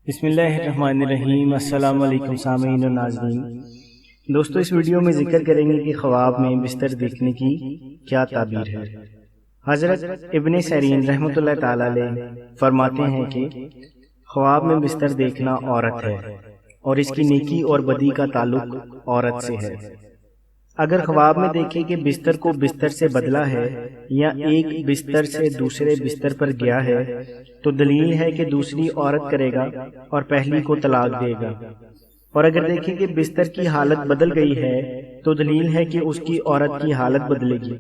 بسم اللہ الرحمن الرحیم۔ السلام علیکم سامعین و ناظرین۔ دوستو، اس ویڈیو میں ذکر کریں گے کہ خواب میں بستر دیکھنے کی کیا تعبیر ہے۔ حضرت ابن سیرین رحمۃ اللہ تعالی علیہ فرماتے ہیں کہ خواب میں بستر دیکھنا عورت ہے اور اس کی نیکی اور بدی کا تعلق عورت سے ہے۔ اگر خواب میں دیکھے کہ بستر کو بستر سے بدلا ہے یا ایک بستر سے دوسرے بستر پر گیا ہے تو دلیل ہے کہ دوسری عورت کرے گا اور پہلی کو طلاق دے گا۔ اور اگر دیکھے کہ بستر کی حالت بدل گئی ہے تو دلیل ہے کہ اس کی عورت کی حالت بدلے گی۔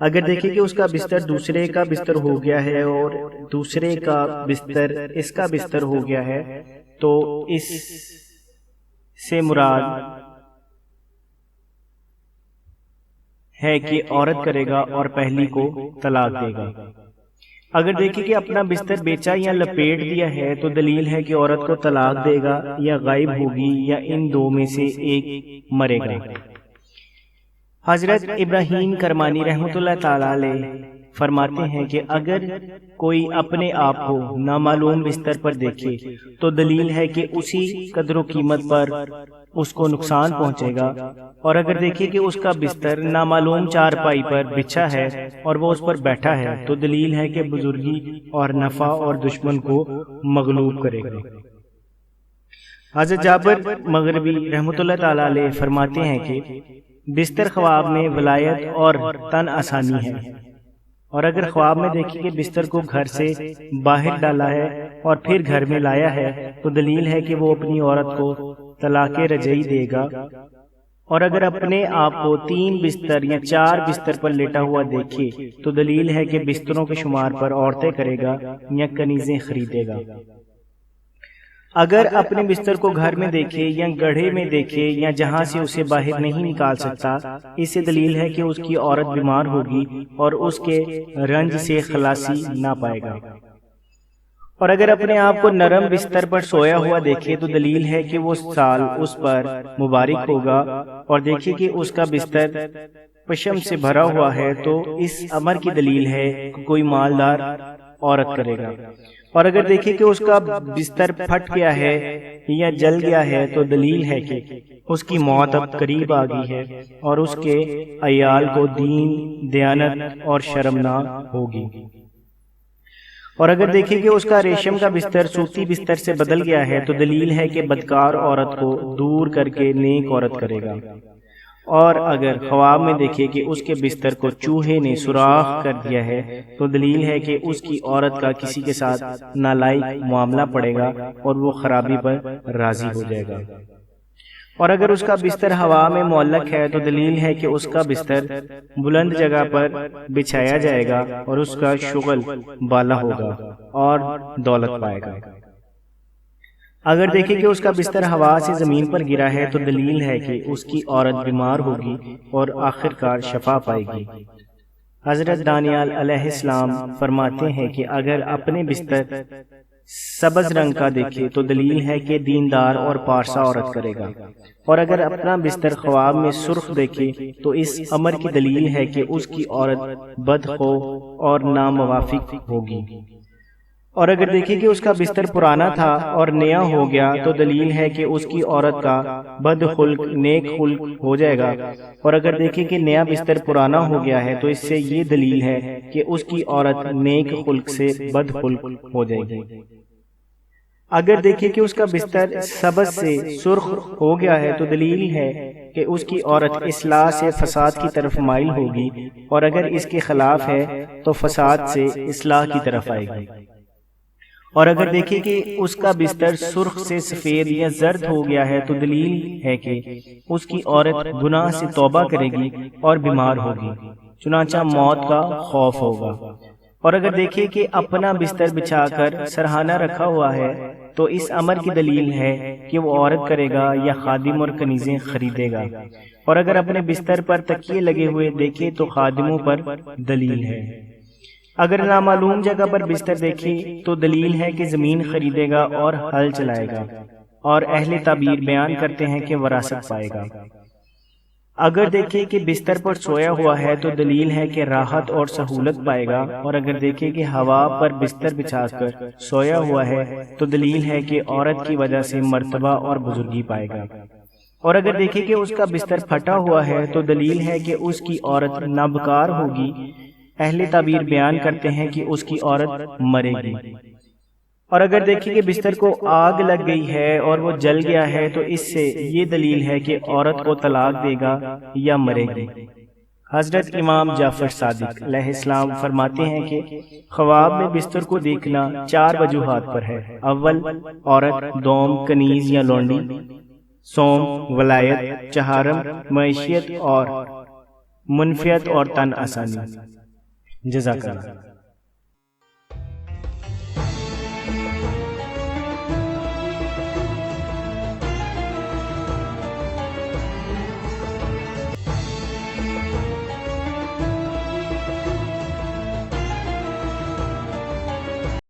اگر دیکھے کہ اس کا بستر دوسرے کا بستر ہو گیا ہے اور دوسرے کا بستر اس کا بستر ہو گیا ہے تو اس سے مراد ہے کہ عورت کرے گا اور پہلی کو طلاق دے گا۔ اگر دیکھیں کہ اپنا بستر بیچا یا لپیٹ دیا ہے تو دلیل ہے کہ عورت کو طلاق دے گا یا غائب ہوگی یا ان دو میں سے ایک مرے گا۔ حضرت ابراہیم کرمانی رحمۃ اللہ تعالی علیہ فرماتے ہیں کہ اگر کوئی اپنے آپ کو نامعلوم بستر پر دیکھے تو دلیل ہے کہ اسی قدر و قیمت پر اس کو نقصان پہنچے گا، اور اگر دیکھے کہ اس کا بستر نامعلوم چارپائی پر بچھا ہے اور وہ اس پر بیٹھا ہے تو دلیل ہے کہ بزرگی اور نفع اور دشمن کو مغلوب کرے گا۔ حضرت جابر مغربی رحمۃ اللہ تعالی علیہ فرماتے ہیں کہ بستر خواب میں ولایت اور تن آسانی ہے، اور اگر خواب میں دیکھیں کہ بستر کو گھر سے باہر ڈالا ہے اور پھر گھر میں لایا ہے تو دلیل ہے کہ وہ اپنی عورت کو طلاق رجعی دے گا۔ اور اگر اپنے آپ کو 3 بستر یا 4 بستر پر لیٹا ہوا دیکھے تو دلیل ہے کہ بستروں کے شمار پر عورتیں کرے گا یا کنیزیں خریدے گا۔ اگر اپنے بستر کو گھر میں دیکھے یا گڑھے میں دیکھے یا جہاں سے اسے باہر نہیں نکال سکتا، اس سے دلیل ہے کہ اس کی عورت بیمار ہوگی اور اس کے رنج سے خلاصی نہ پائے گا۔ اور اگر اپنے آپ کو نرم بستر پر سویا ہوا دیکھے تو دلیل ہے کہ وہ سال اس پر مبارک ہوگا، اور دیکھے کہ اس کا بستر پشم سے بھرا ہوا ہے تو اس امر کی دلیل ہے کہ کوئی مالدار عورت کرے گا۔ اور اگر دیکھے کہ اس کا بستر پھٹ گیا ہے یا جل گیا ہے تو دلیل ہے کہ اس کی موت اب قریب آ گئی ہے اور اس کے عیال کو دین، دیانت اور شرم نہ ہوگی۔ اور اگر دیکھیں کہ اس کا ریشم کا بستر سوتی بستر سے بدل گیا ہے تو دلیل ہے کہ بدکار عورت کو دور کر کے نیک عورت کرے گا۔ اور اگر خواب میں دیکھے کہ اس کے بستر کو چوہے نے سوراخ کر دیا ہے تو دلیل ہے کہ اس کی عورت کا کسی کے ساتھ نالائق معاملہ پڑے گا اور وہ خرابی پر راضی ہو جائے گا۔ اور اگر اس کا بستر ہوا میں معلق ہے تو دلیل ہے کہ اس کا بستر بلند جگہ پر بچھایا جائے گا اور اس کا شغل بالا ہوگا اور دولت پائے گا۔ اگر دیکھیں کہ اس کا بستر ہوا سے زمین پر گرا ہے تو دلیل ہے کہ اس کی عورت بیمار ہوگی اور آخر کار شفا پائے گی۔ حضرت دانیال علیہ السلام فرماتے ہیں کہ اگر اپنے بستر سبز رنگ کا دیکھے تو دلیل ہے کہ دیندار اور پارسا عورت کرے گا، اور اگر اپنا بستر خواب میں سرخ دیکھے تو اس امر کی دلیل ہے کہ اس کی عورت بدخو اور ناموافق ہوگی۔ اور اگر دیکھیں کہ اس کا بستر پرانا تھا اور نیا ہو گیا تو دلیل ہے کہ اس کی عورت کا بد خلق نیک خلق ہو جائے گا، اور اگر دیکھیں کہ نیا بستر پرانا ہو گیا ہے تو اس سے یہ دلیل ہے کہ اس کی عورت نیک خلق سے بد خلق ہو جائے گی۔ اگر دیکھیں کہ اس کا بستر سبز سے سرخ ہو گیا ہے تو دلیل ہے کہ اس کی عورت اصلاح سے فساد کی طرف مائل ہوگی، اور اگر اس کے خلاف ہے تو فساد سے اصلاح کی طرف آئے گی۔ اور اگر دیکھیں کہ اس کا بستر سرخ سے سفید یا زرد ہو گیا ہے تو دلیل ہے کہ اس کی عورت گناہ سے توبہ کرے گی اور بیمار ہوگی، چنانچہ موت کا خوف ہوگا۔ اور اگر دیکھیں کہ اپنا بستر بچھا کر سرہانہ رکھا ہوا ہے تو اس امر کی دلیل ہے کہ وہ عورت کرے گا یا خادم اور کنیزیں خریدے گا۔ اور اگر اپنے بستر پر تکیے لگے ہوئے دیکھے تو خادموں پر دلیل ہے۔ اگر نامعلوم جگہ پر بستر دیکھے تو دلیل ہے کہ زمین خریدے گا اور ہل چلائے گا، اور اہل تعبیر بیان کرتے ہیں کہ وراثت پائے گا۔ اگر دیکھے کہ بستر پر سویا ہوا ہے تو دلیل ہے کہ راحت اور سہولت پائے گا، اور اگر دیکھے کہ ہوا پر بستر بچھا کر سویا ہوا ہے تو دلیل ہے کہ عورت کی وجہ سے مرتبہ اور بزرگی پائے گا، اور اگر دیکھے کہ اس کا بستر پھٹا ہوا ہے تو دلیل ہے کہ اس کی عورت نابکار ہوگی۔ اہل تعبیر بیان کرتے ہیں کہ اس کی عورت مرے گی، اور اگر دیکھیں کہ بستر کو آگ لگ گئی ہے اور وہ جل گیا ہے تو اس سے یہ دلیل ہے کہ عورت کو طلاق دے گا یا مرے گی۔ حضرت امام جعفر صادق علیہ السلام فرماتے ہیں کہ خواب میں بستر کو دیکھنا 4 وجوہات پر ہے۔ اول عورت، دوم کنیز یا لونڈی، سوم ولایت، چہارم معیشت اور منفیت اور تن آسانی۔ جزاک اللہ۔